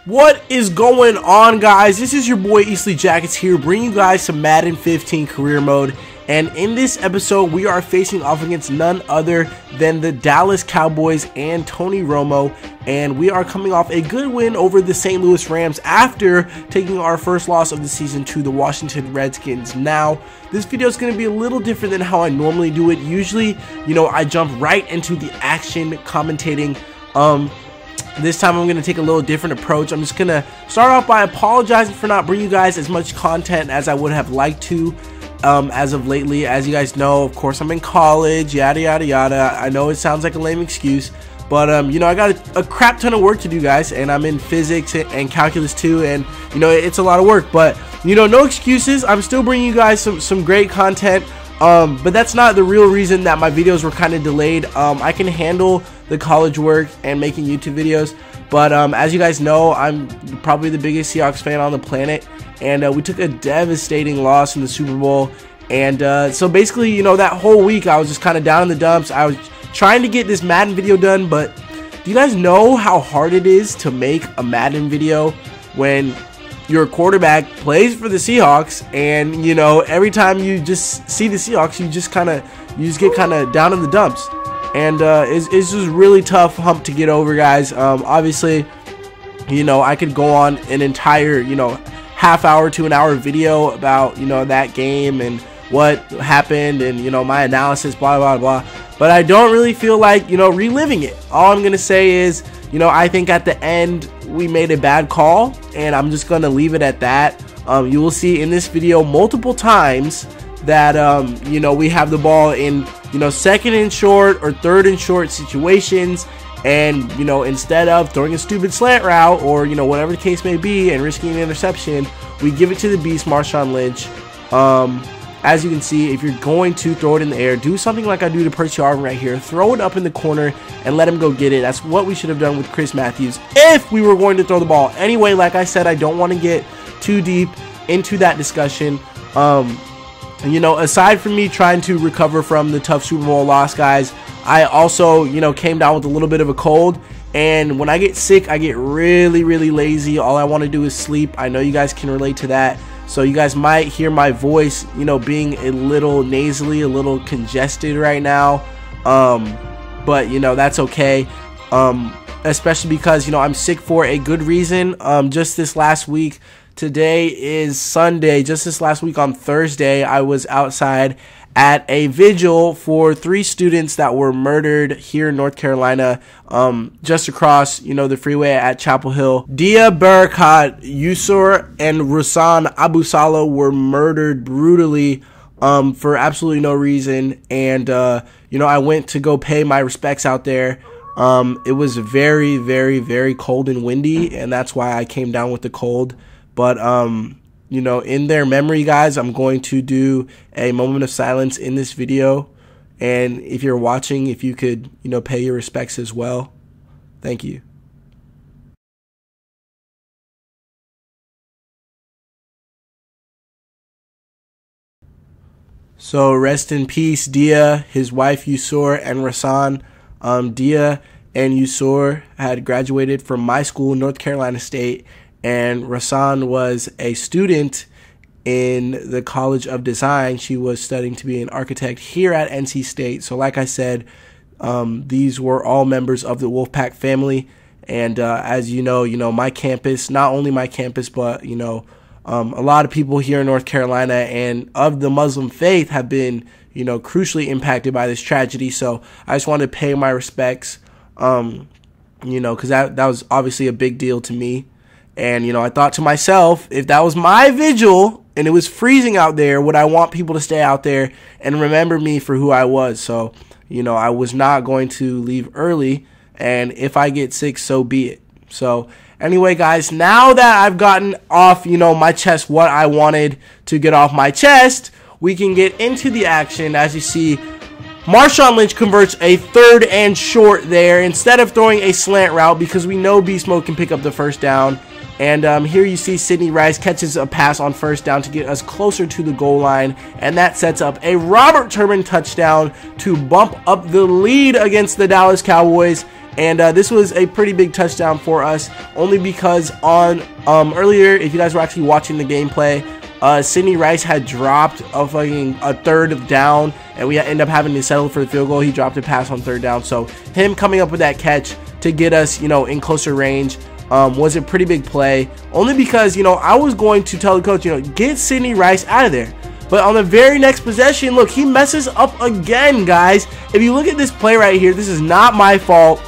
What is going on, guys? This is your boy Easley Jackets here, bringing you guys some Madden 15 career mode. And in this episode, we are facing off against none other than the Dallas Cowboys and Tony Romo. And we are coming off a good win over the St. Louis Rams after taking our first loss of the season to the Washington Redskins. Now, this video is going to be a little different than how I normally do it. Usually, I jump right into the action commentating. This time I'm going to take a little different approach. I'm just going to start off by apologizing for not bringing you guys as much content as I would have liked to as of lately. As you guys know, of course, I'm in college, yada, yada, yada. I know it sounds like a lame excuse, but, I got a crap ton of work to do, guys, and I'm in physics and calculus too, and, it's a lot of work, but, no excuses. I'm still bringing you guys some great content. But that's not the real reason that my videos were kind of delayed. I can handle the college work and making YouTube videos, but as you guys know, I'm probably the biggest Seahawks fan on the planet, and we took a devastating loss in the Super Bowl. And so basically, that whole week I was just kind of down in the dumps. I was trying to get this Madden video done, but do you guys know how hard it is to make a Madden video when your quarterback plays for the Seahawks, and every time you just see the Seahawks, you just get kind of down in the dumps, and it's just really tough hump to get over, guys. Obviously, I could go on an entire half hour to an hour video about that game and what happened and my analysis, blah blah blah, but I don't really feel like reliving it. All I'm gonna say is I think at the end we made a bad call, and I'm just gonna leave it at that. You will see in this video multiple times that we have the ball in second and short or third and short situations, and instead of throwing a stupid slant route or whatever the case may be and risking an interception, we give it to the beast, Marshawn Lynch. As you can see, if you're going to throw it in the air, do something like I do to Percy Harvin right here. Throw it up in the corner and let him go get it. That's what we should have done with Chris Matthews if we were going to throw the ball. Anyway, like I said, I don't want to get too deep into that discussion. Aside from me trying to recover from the tough Super Bowl loss, guys, I also, came down with a little bit of a cold. And when I get sick, I get really, really lazy. All I want to do is sleep. I know you guys can relate to that. So you guys might hear my voice, being a little nasally, a little congested right now. But, that's okay. Especially because, I'm sick for a good reason. Just this last week, today is Sunday. Just this last week on Thursday, I was outside at a vigil for 3 students that were murdered here in North Carolina, just across, the freeway at Chapel Hill. Deah Barakat, Yusor, and Razan Abu-Salha were murdered brutally for absolutely no reason. And, I went to go pay my respects out there. It was very, very, very cold and windy, and that's why I came down with the cold. But, in their memory, guys, I'm going to do a moment of silence in this video. And if you're watching, if you could, pay your respects as well. Thank you. So rest in peace, Deah, his wife Yusor, and Razan. Deah and Yusor had graduated from my school, North Carolina State, and Razan was a student in the College of Design. She was studying to be an architect here at NC State. So like I said, these were all members of the Wolfpack family. And as you know, my campus, not only my campus, but, a lot of people here in North Carolina and of the Muslim faith have been, crucially impacted by this tragedy. So I just wanted to pay my respects, because that was obviously a big deal to me. And, I thought to myself, if that was my vigil and it was freezing out there, would I want people to stay out there and remember me for who I was? So, I was not going to leave early. And if I get sick, so be it. So, anyway, guys, now that I've gotten off, my chest what I wanted to get off my chest, we can get into the action. As you see, Marshawn Lynch converts a 3rd and short there instead of throwing a slant route, because we know Beast Mode can pick up the first down. And here you see Sidney Rice catches a pass on 1st down to get us closer to the goal line, and that sets up a Robert Turbin touchdown to bump up the lead against the Dallas Cowboys. And this was a pretty big touchdown for us, only because on earlier, if you guys were actually watching the gameplay, Sidney Rice had dropped a 3rd down, and we ended up having to settle for the field goal. He dropped a pass on 3rd down, so him coming up with that catch to get us, in closer range was a pretty big play, only because, I was going to tell the coach, get Sidney Rice out of there. But on the very next possession, look, he messes up again, guys. If you look at this play right here, this is not my fault.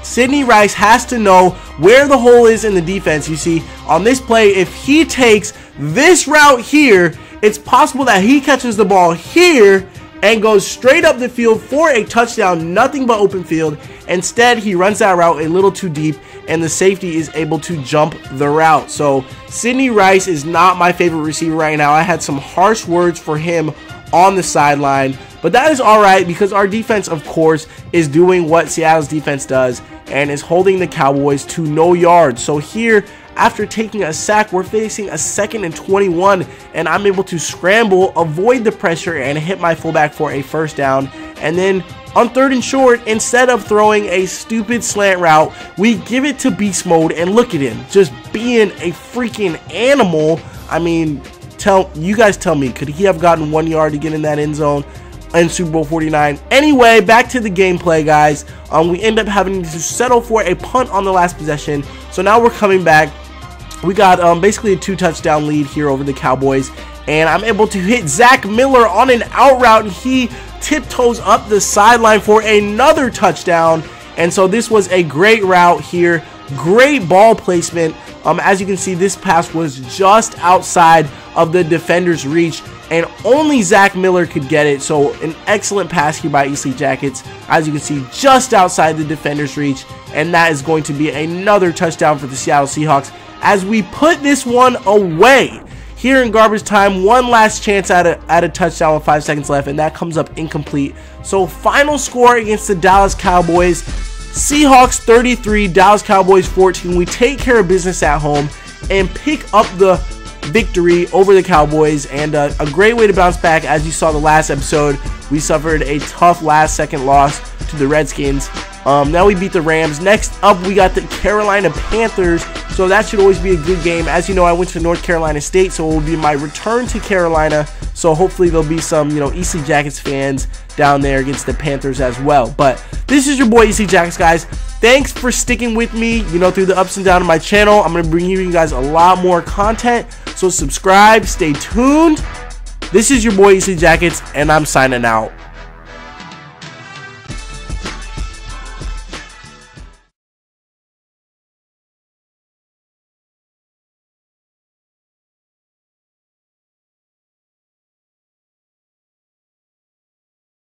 Sidney Rice has to know where the hole is in the defense. You see, on this play, if he takes this route here, it's possible that he catches the ball here and goes straight up the field for a touchdown, nothing but open field. Instead, he runs that route a little too deep, and the safety is able to jump the route. So Sidney Rice is not my favorite receiver right now. I had some harsh words for him on the sideline, but that is alright, because our defense, of course, is doing what Seattle's defense does and is holding the Cowboys to no yards. So here, after taking a sack, we're facing a 2nd and 21, and I'm able to scramble, avoid the pressure, and hit my fullback for a 1st down. And then on 3rd and short, instead of throwing a stupid slant route, we give it to beast mode, and look at him just being a freaking animal. I mean, you guys tell me, could he have gotten 1 yard to get in that end zone in Super Bowl 49? Anyway, back to the gameplay, guys. We end up having to settle for a punt on the last possession. So now we're coming back. We got basically a 2-touchdown lead here over the Cowboys, and I'm able to hit Zach Miller on an out route, and he tiptoes up the sideline for another touchdown. And so this was a great route here, great ball placement. As you can see, this pass was just outside of the defender's reach, and only Zach Miller could get it. So an excellent pass here by Eastleigh Jackets, as you can see, just outside the defender's reach, and that is going to be another touchdown for the Seattle Seahawks as we put this one away. Here in garbage time, one last chance at a touchdown with 5 seconds left, and that comes up incomplete. So final score against the Dallas Cowboys: Seahawks 33, Dallas Cowboys 14. We take care of business at home and pick up the victory over the Cowboys, and a great way to bounce back. As you saw the last episode, we suffered a tough last-second loss to the Redskins. Now we beat the Rams. Next up, we got the Carolina Panthers, so that should always be a good game. As you know, I went to North Carolina State, so it will be my return to Carolina, so hopefully there'll be some, Eastleigh Jackets fans down there against the Panthers as well. But this is your boy Eastleigh Jackets, guys. Thanks for sticking with me, through the ups and downs of my channel. I'm going to bring you guys a lot more content, so subscribe, stay tuned. This is your boy Eastleigh Jackets, and I'm signing out.